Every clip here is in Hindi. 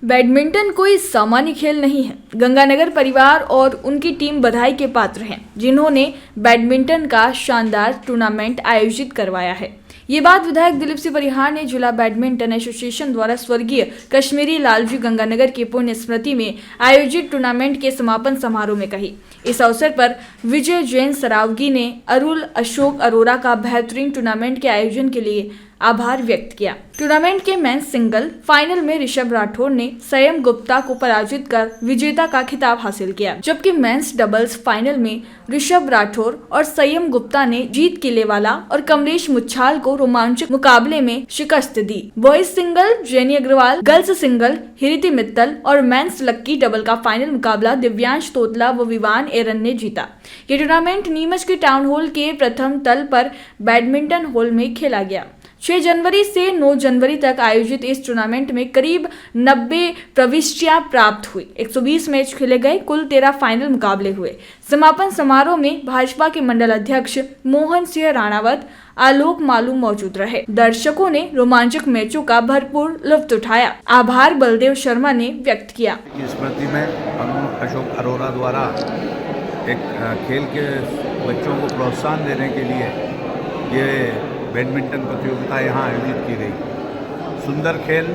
बैडमिंटन कोई सामान्य खेल नहीं है। गंगानगर परिवार और उनकी टीम बधाई के पात्र हैं, जिन्होंने बैडमिंटन का शानदार टूर्नामेंट आयोजित करवाया है। ये बात विधायक दिलीप सिंह परिहार ने जिला बैडमिंटन एसोसिएशन द्वारा स्वर्गीय कश्मीरी लालजी गंगानगर की पुण्य स्मृति में आयोजित टूर्नामेंट के समापन समारोह में कही। इस अवसर पर विजय जैन सरावगी ने अरुल अशोक अरोरा का बेहतरीन टूर्नामेंट के आयोजन के लिए आभार व्यक्त किया। टूर्नामेंट के मेंस सिंगल फाइनल में ऋषभ राठौर ने संयम गुप्ता को पराजित कर विजेता का खिताब हासिल किया, जबकि मेंस डबल्स फाइनल में ऋषभ राठौर और संयम गुप्ता ने जीत किलेवाला और कमलेश मुच्छाल को रोमांचक मुकाबले में शिकस्त दी। Boys single Jenny Agrawal, girls single Hiriti Mittal और मेंस लक्की डबल का फाइनल मुकाबला दिव्यांश तोतला व विवान एरन ने जीता। ये टूर्नामेंट नीमच के टाउन हॉल के प्रथम तल पर बैडमिंटन हॉल में खेला गया। 6 जनवरी से 9 जनवरी तक आयोजित इस टूर्नामेंट में करीब 90 प्रविष्टियां प्राप्त हुई। 120 मैच खेले गए, कुल 13 फाइनल मुकाबले हुए। समापन समारोह में भाजपा के मंडल अध्यक्ष मोहन सिंह राणावत, आलोक मालूम मौजूद रहे। दर्शकों ने रोमांचक मैचों का भरपूर लुत्फ उठाया। आभार बलदेव शर्मा ने व्यक्त किया। स्मृति में अरुल अशोक अरोरा द्वारा एक खेल के बच्चों को प्रोत्साहन देने के लिए ये बैडमिंटन प्रतियोगिता यहाँ आयोजित की गई। सुंदर खेल,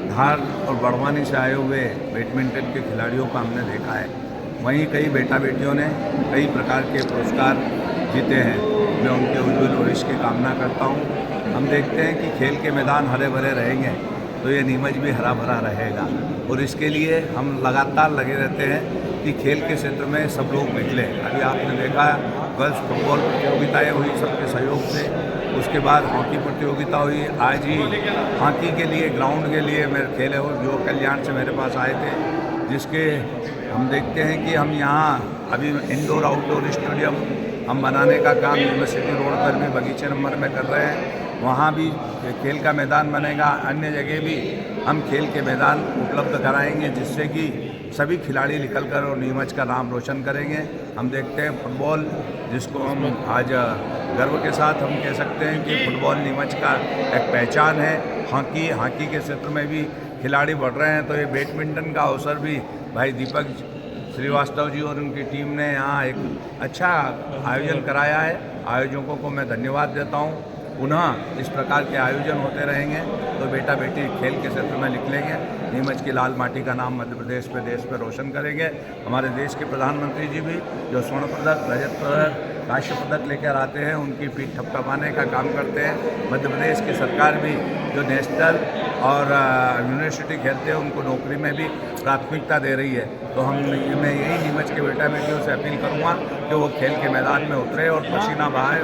धार और बड़वानी से आए हुए बैडमिंटन के खिलाड़ियों का हमने देखा है। वहीं कई बेटा बेटियों ने कई प्रकार के पुरस्कार जीते हैं। मैं उनके उज्ज्वल भविष्य की कामना करता हूँ। हम देखते हैं कि खेल के मैदान हरे भरे रहेंगे तो ये नीमच भी हरा भरा रहेगा, और इसके लिए हम लगातार लगे रहते हैं कि खेल के क्षेत्र में सब लोग निकले। अभी आपने देखा गर्ल्स फुटबॉल प्रतियोगिताएँ हुई सबके सहयोग से, उसके बाद हॉकी प्रतियोगिता हुई। आज ही हॉकी के लिए ग्राउंड के लिए मेरे खेले हो जो कल्याण से मेरे पास आए थे, जिसके हम देखते हैं कि हम यहाँ अभी इंडोर आउटडोर स्टेडियम हम बनाने का काम यूनिवर्सिटी रोड पर भी बगीचे नंबर में कर रहे हैं। वहाँ भी खेल का मैदान बनेगा। अन्य जगह भी हम खेल के मैदान उपलब्ध कराएंगे, जिससे कि सभी खिलाड़ी निकलकर और नीमच का नाम रोशन करेंगे। हम देखते हैं फुटबॉल, जिसको हम आज गर्व के साथ हम कह सकते हैं कि फुटबॉल नीमच का एक पहचान है। हॉकी के क्षेत्र में भी खिलाड़ी बढ़ रहे हैं, तो ये बैडमिंटन का अवसर भी भाई दीपक श्रीवास्तव जी और उनकी टीम ने यहाँ एक अच्छा आयोजन कराया है। आयोजकों को मैं धन्यवाद देता हूँ। पुनः इस प्रकार के आयोजन होते रहेंगे तो बेटा बेटी खेल के क्षेत्र में निकलेंगे। नीमच की लाल माटी का नाम मध्य प्रदेश पे देश पे रोशन करेंगे। हमारे देश के प्रधानमंत्री जी भी जो स्वर्ण पदक, रजत पदक, कांस्य पदक लेकर आते हैं, उनकी पीठ थपथपाने का काम करते हैं। मध्य प्रदेश की सरकार भी जो नेशनल और यूनिवर्सिटी खेलते हैं उनको नौकरी में भी प्राथमिकता दे रही है। तो मैं यही नीमच के बेटा बेटियों से अपील करूँगा कि वो खेल के मैदान में उतरे और पसीना बहाए।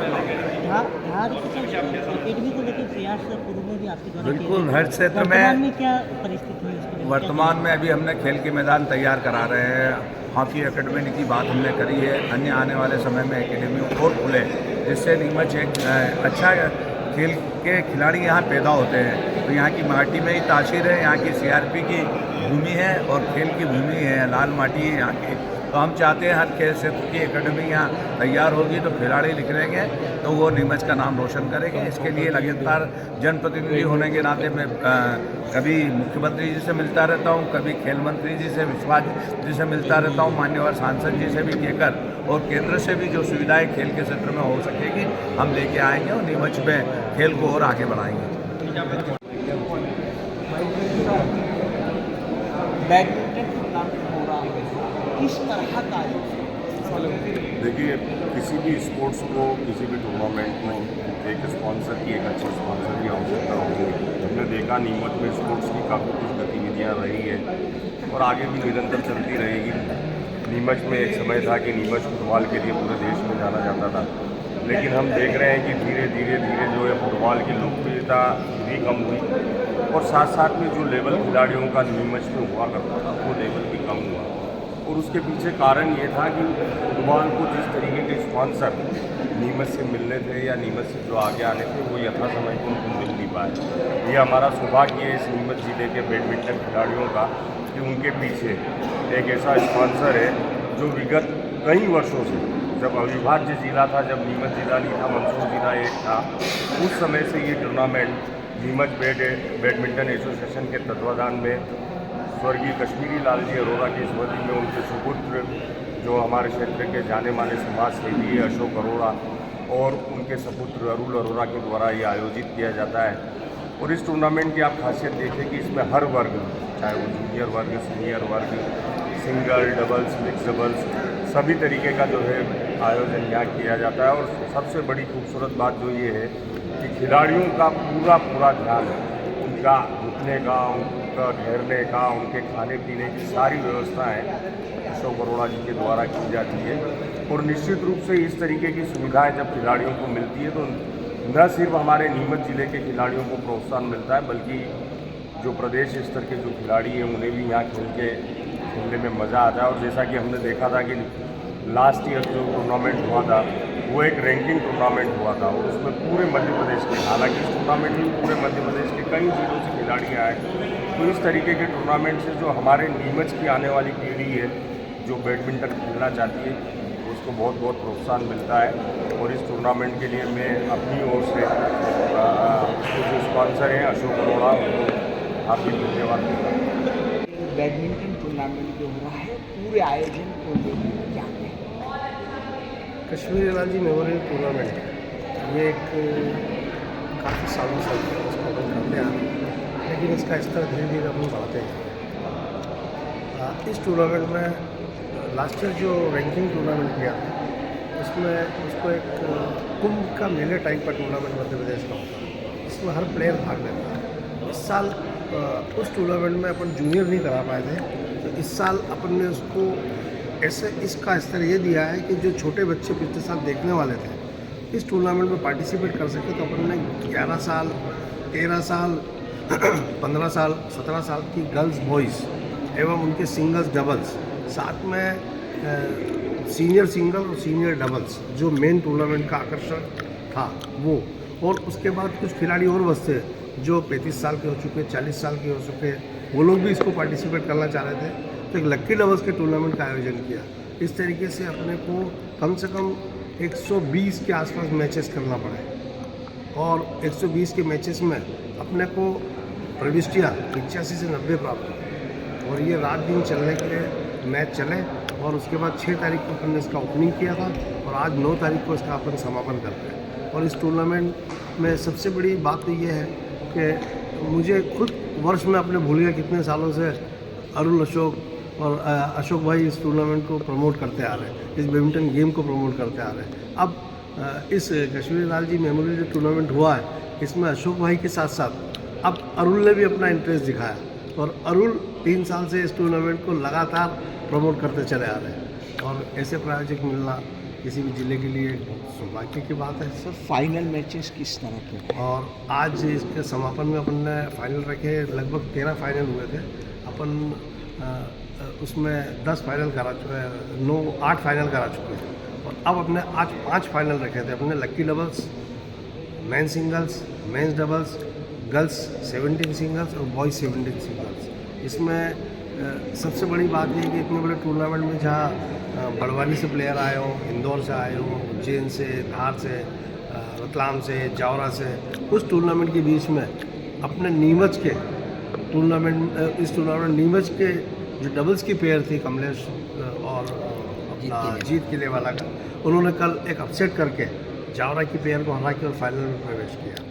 बिल्कुल, हर क्षेत्र में क्या परिस्थिति है? वर्तमान में अभी हमने खेल के मैदान तैयार करा रहे हैं। हॉकी एकेडमी की बात हमने करी है। अन्य आने वाले समय में एकेडमी और खुले, जिससे नीमच एक अच्छा खेल के खिलाड़ी यहाँ पैदा होते हैं। तो यहाँ की माटी में ही तासीर है, यहाँ की सीआरपी की भूमि है और खेल की भूमि है, लाल माटी है यहाँ की। तो हम चाहते हैं हर खेल क्षेत्र की एकेडमी यहाँ तैयार होगी तो खिलाड़ी निकलेंगे तो वो नीमच का नाम रोशन करेंगे। इसके लिए लगातार जनप्रतिनिधि होने के नाते मैं कभी मुख्यमंत्री जी से मिलता रहता हूँ, कभी खेल मंत्री जी से, विश्वास जी से मिलता रहता हूँ, मान्यवर सांसद जी से भी कहकर, और केंद्र से भी जो सुविधाएं खेल के क्षेत्र में हो सकेगी हम लेके आएंगे और नीमच में खेल को और आगे बढ़ाएंगे। किस तरह का देखिए, किसी भी स्पोर्ट्स को, किसी भी टूर्नामेंट में एक स्पॉन्सर की, एक अच्छे स्पॉन्सर की आवश्यकता होती है। हमने देखा नीमच में स्पोर्ट्स की काफ़ी कुछ गतिविधियाँ रही हैं और आगे भी निरंतर चलती रहेगी। नीमच में एक समय था कि नीमच फुटबॉल के लिए पूरे देश में जाना जाता था, लेकिन हम देख रहे हैं कि धीरे धीरे जो है फुटबॉल की लोकप्रियता भी कम हुई और साथ साथ में जो लेवल खिलाड़ियों का नीमच में हुआ करता था वो लेवल भी कम हुआ। और उसके पीछे कारण ये था कि फुटबॉल को जिस तरीके के स्पॉन्सर नीमच से मिलने थे या नीमच से जो आगे आने थे वो यथा समय को उनको मिल नहीं पाए। ये हमारा सौभाग्य है इस नीमच जिले के बैडमिंटन खिलाड़ियों का कि उनके पीछे एक ऐसा स्पॉन्सर है जो विगत कई वर्षों से, जब अविभाज्य जिला था, जब नीमच जिला नहीं था, मंदसौर जिला एक था, उस समय से ये टूर्नामेंट नीमच बैडमिंटन एसोसिएशन के तत्वाधान में स्वर्गीय कश्मीरी लाल जी अरोड़ा की स्मृति में उनके सुपुत्र जो हमारे क्षेत्र के जाने माने समाज सेवी है अशोक अरोड़ा और उनके सपुत्र अरुल अरोड़ा के द्वारा ये आयोजित किया जाता है। और इस टूर्नामेंट की आप खासियत देखें कि इसमें हर वर्ग, चाहे वो जूनियर वर्ग, सीनियर वर्ग, सिंगल, डबल्स, मिक्स डबल्स, सभी तरीके का जो है आयोजन यहाँ किया जाता है। और सबसे बड़ी खूबसूरत बात जो ये है कि खिलाड़ियों का पूरा ध्यान है, उनका रुकने का, उनका ठहरने का, उनके खाने पीने की सारी व्यवस्थाएं अशोक अरोड़ा जी के द्वारा की जाती है। और निश्चित रूप से इस तरीके की सुविधाएं जब खिलाड़ियों को मिलती है तो न सिर्फ हमारे नीमच जिले के खिलाड़ियों को प्रोत्साहन मिलता है, बल्कि जो प्रदेश स्तर के जो खिलाड़ी हैं उन्हें भी यहाँ खेलने में मज़ा आता है। और जैसा कि हमने देखा था कि लास्ट ईयर जो टूर्नामेंट हुआ था वो एक रैंकिंग टूर्नामेंट हुआ था और उसमें पूरे मध्य प्रदेश के, हालांकि इस टूर्नामेंट में पूरे मध्य प्रदेश के कई जिलों से खिलाड़ी आए। तो इस तरीके के टूर्नामेंट से जो हमारे नीमच की आने वाली पीढ़ी है जो बैडमिंटन खेलना चाहती है उसको बहुत प्रोत्साहन मिलता है। और इस टूर्नामेंट के लिए मैं अपनी ओर से उसके जो स्पॉन्सर हैं अशोक अरोड़ा उनको हार्दिक धन्यवाद देता हूँ। बैडमिंटन टूर्नामेंट जो हो रहा है पूरे आयोजन को लेकर क्या कहें? कश्मीरी लाल जी मेमोरियल टूर्नामेंट ये एक काफ़ी सालों से इसको अपन करते आ रहे हैं, लेकिन इसका स्तर धीरे धीरे अपन बढ़ाते हैं। इस टूर्नामेंट में लास्ट ईयर जो रैंकिंग टूर्नामेंट किया उसमें उसको एक कुंभ का मेले टाइप का टूर्नामेंट मध्य प्रदेश का होता है, इसमें हर प्लेयर भाग लेता है। इस साल उस टूर्नामेंट में अपन जूनियर नहीं करा पाए थे, तो इस साल अपन ने उसको ऐसे इसका स्तर ये दिया है कि जो छोटे बच्चे पिछले साल देखने वाले थे इस टूर्नामेंट में पार्टिसिपेट कर सके। तो अपन ने 11 साल, 13 साल, 15 साल, 17 साल की गर्ल्स बॉयज़ एवं उनके सिंगल्स डबल्स, साथ में सीनियर सिंगल और सीनियर डबल्स जो मेन टूर्नामेंट का आकर्षण था वो, और उसके बाद कुछ खिलाड़ी और बचते जो 35 साल के हो चुके, 40 साल के हो चुके, वो लोग भी इसको पार्टिसिपेट करना चाह रहे थे। तो एक लक्की डबल्स के टूर्नामेंट का आयोजन किया। इस तरीके से अपने को कम से कम 120 के आसपास मैचेस करना पड़े और 120 के मैचेस में अपने को प्रविष्टियाँ 85 से 90 प्राप्त हुई। और ये रात दिन चलने के लिए मैच चले और उसके बाद 6 तारीख को अपन ने इसका ओपनिंग किया था और आज 9 तारीख को इसका अपन समापन करते हैं। और इस टूर्नामेंट में सबसे बड़ी बात तो ये है कि मुझे खुद वर्ष में अपने भूल गया कितने सालों से अरुल अशोक और अशोक भाई इस टूर्नामेंट को प्रमोट करते आ रहे हैं, इस बैडमिंटन गेम को प्रमोट करते आ रहे हैं। अब इस कश्मीरी लाल जी मेमोरियल जो टूर्नामेंट हुआ है इसमें अशोक भाई के साथ साथ अब अरुल ने भी अपना इंटरेस्ट दिखाया और अरुल 3 साल से इस टूर्नामेंट को लगातार प्रमोट करते चले आ रहे हैं। और ऐसे प्रायोजक मिलना किसी भी ज़िले के लिए सौभाग्य की बात है। सर फाइनल मैचेस किस तरह के? और आज इसके समापन में अपन ने फाइनल रखे, लगभग 13 फाइनल हुए थे। अपन उसमें 10 फाइनल करा चुके, 8 फाइनल करा चुके हैं और अब अपने आज 5 फाइनल रखे थे। अपने lucky doubles, men singles, men's doubles, girls 17 singles और बॉयज़ 17 सिंगल्स। इसमें सबसे बड़ी बात ये है कि इतने बड़े टूर्नामेंट में जहाँ बड़वानी से प्लेयर आए हों, इंदौर से आए हों, उज्जैन से, धार से, रतलाम से, जावरा से, उस टूर्नामेंट के बीच में अपने नीमच के टूर्नामेंट, इस टूर्नामेंट नीमच के जो डबल्स की पेयर थी कमलेश और अपना जीत किले वाला का, उन्होंने कल एक अपसेट करके जावरा की पेयर को हरा के और फाइनल में प्रवेश किया,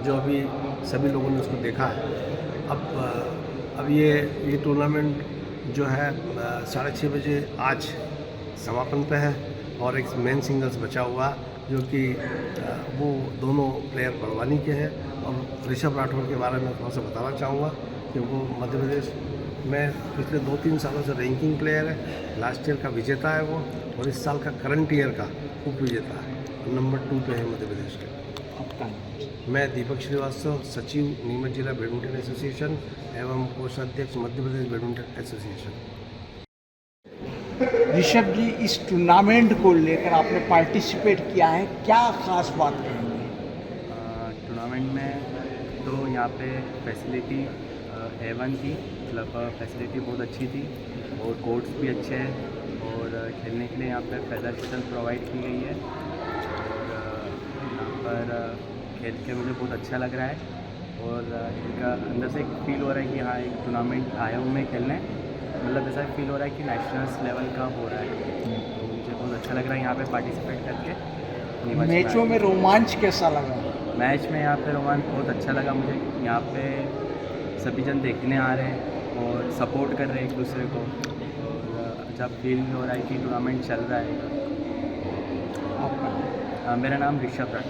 जो अभी सभी लोगों ने उसको देखा है। अब ये टूर्नामेंट जो है 6:30 बजे आज समापन पे है और एक मेन सिंगल्स बचा हुआ जो कि वो दोनों प्लेयर बड़वानी के हैं। और ऋषभ राठौर के बारे में थोड़ा सा बताना चाहूँगा कि वो मध्य प्रदेश में पिछले 2-3 सालों से रैंकिंग प्लेयर है, लास्ट ईयर का विजेता है वो और इस साल का करंट ईयर का उप विजेता है, नंबर 2 पे है मध्य प्रदेश के। आपका मैं दीपक श्रीवास्तव, सचिव नीमच जिला बैडमिंटन एसोसिएशन एवं कोषाध्यक्ष मध्य प्रदेश बैडमिंटन एसोसिएशन। ऋषभ जी, इस टूर्नामेंट को लेकर आपने पार्टिसिपेट किया है, क्या खास बात कहेंगे? टूर्नामेंट में तो यहाँ पे फैसिलिटी A1 थी, मतलब फैसिलिटी बहुत अच्छी थी और कोर्ट्स भी अच्छे हैं और खेलने के लिए यहाँ पे फेदर शटल प्रोवाइड की गई है और यहाँ पर खेल के मुझे बहुत अच्छा लग रहा है और एक अंदर से एक फील हो रहा है कि हाँ एक टूर्नामेंट आया हूँ मैं खेलने, मतलब ऐसा फील हो रहा है कि नेशनल्स लेवल का हो रहा है। तो मुझे बहुत अच्छा लग रहा है यहाँ पे पार्टिसिपेट करके। मैचों में रोमांच कैसा लगा? मैच में यहाँ पे रोमांच बहुत अच्छा लगा मुझे। यहाँ पे सभी जन देखने आ रहे हैं और सपोर्ट कर रहे हैं एक दूसरे को। अच्छा फील हो रहा है कि टूर्नामेंट चल रहा है। मेरा नाम ऋषभ है।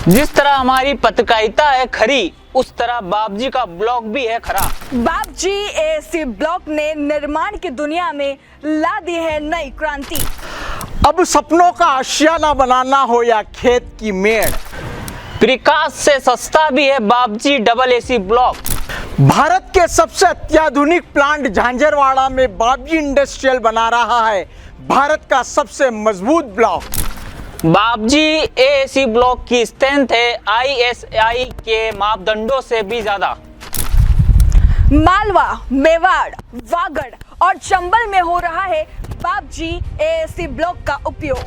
जिस तरह हमारी पत्रकारिता है खरी, उस तरह बाबजी का ब्लॉग भी है खरा। बाबजी एएससी ब्लॉक ने निर्माण की दुनिया में ला दी है नई क्रांति। अब सपनों का आशियाना बनाना हो या खेत की मेड़, प्रिकाश से सस्ता भी है बाबजी डबल एसी ब्लॉक। भारत के सबसे अत्याधुनिक प्लांट झांझरवाड़ा में बाबजी इंडस्ट्रियल बना रहा है भारत का सबसे मजबूत ब्लॉक। बाबजी एएससी ब्लॉक की स्ट्रेंथ है ISI के मापदंडों से भी ज्यादा। मालवा, मेवाड़, वागड़ और चंबल में हो रहा है बाबजी एएससी ब्लॉक का उपयोग।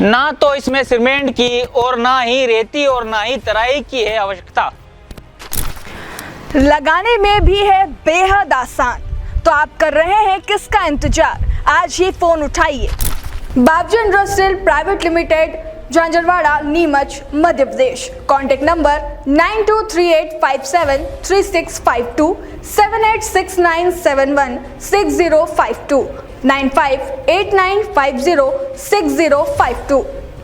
ना तो इसमें सीमेंट की और ना ही रेती और ना ही तराई की है आवश्यकता। लगाने में भी है बेहद आसान। तो आप कर रहे हैं किसका इंतजार? आज ही फोन उठाइए। Babji industrial private limited, Jhanjharwada, Neemuch, Madhya Pradesh. Contact number 9238573652, 7869716052, 9589506052।